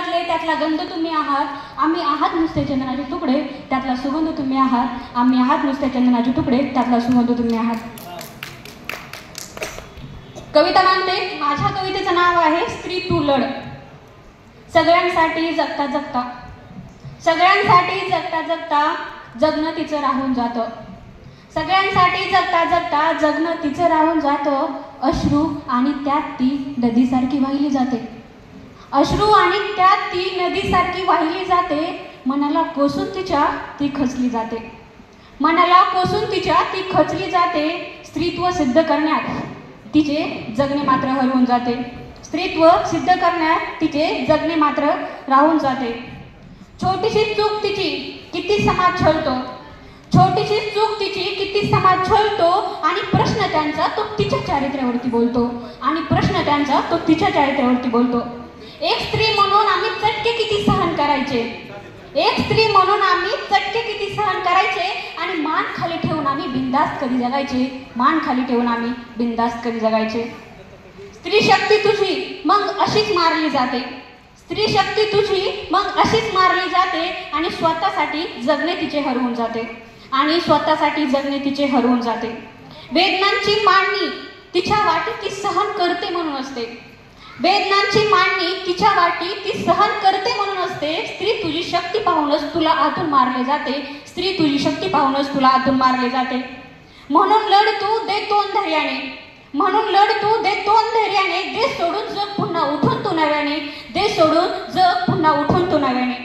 घातले त्यातला गंध तुम्ही आहात, आम्ही आहात नुसते चंदनाचे तुकडे त्यातला सुगंध तुम्ही आहात, आम्ही आहात नुसते चंदनाचे तुकडे त्यातला सुगंध तुम्ही आहात. कविता मानते. माझ्या कवितेचं नाव आहे स्त्री तू लढ. सगळ्यांसाठी जगता जगता, सगळ्यांसाठी जगता जगता जगणं तिचं राहून जातं. सगळ्यांसाठी जगता जगता जगणं तिचं राहून जातं. अश्रू आणि त्यात ती नदीसारखी वाहिली जाते. अश्रू आणि त्यात ती नदीसारखी वाहिली जाते. मनाला कोसून तिच्या ती खचली जाते. मनाला कोसून तिच्या ती खचली जाते. स्त्रीत्व सिद्ध करण्यात तिचे जगणे मात्र हरवून जाते. स्त्रीत्व सिद्ध करण्यात तिचे जगणे मात्र राहून जाते. छोटीशी चूक तिची किती समाज छळतो. छोटीशी चूक तिची किती समाज छळतो. आणि प्रश्न त्यांचा तो तिच्या चारित्र्यावरती बोलतो. आणि प्रश्न त्यांचा तो तिच्या चारित्र्यावरती बोलतो. एक स्त्री म्हणून आम्ही चटके किती सहन करायचे. एक स्त्री म्हणून आम्ही चटके किती सहन करायचे. आणि मान खाली ठेवून आम्ही बिनधास्त कधी जगायचे. मान खाली ठेवून आम्ही बिनधास्त कधी जगायचे. स्त्री शक्ती तुझी मग अशीच मारली जाते. स्त्री शक्ती तुझी मग अशीच मारली जाते. आणि स्वतःसाठी जगणे तिचे हरवून जाते. आणि स्वतःसाठी जगणे तिचे हरवून जाते. वेदनांची मांडणी तिच्या वाटी ती सहन करते म्हणून असते. वेदनांची मांडणी तिच्या वाटी ती सहन करते म्हणून असते. स्त्री तुझी शक्ती पाहूनच तुला आतून मारले जाते. स्त्री तुझी शक्ती पाहूनच तुला आतून मारले जाते. म्हणून लढ तू दे तोंड धैर्याने. म्हणून लढ तू दे तोंड धैर्याने. दे सोडून जग पुन्हा उठून तू नव्याने. दे सोडून जग पुन्हा उठून तू नव्याने.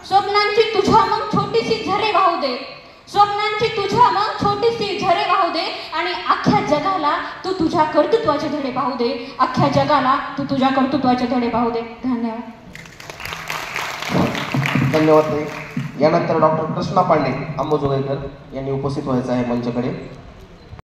स्वप्नांची तुझ्या मग छोटीशी झरे वाहू दे. स्वप्नांची तुझ्या मग छोटीशी झरे वाहू दे. आणि अख्ख्या जगाला तू तुझ्या कर्तृत्वाचे धडे पाहू दे. अख्ख्या जगाला तू तुझ्या कर्तृत्वाचे धडे पाहू दे. धन्यवाद. धन्यवाद. यानंतर डॉक्टर कृष्णा पांडे अंबाजोगाईकर यांनी उपस्थित व्हायचं आहे मंचाकडे.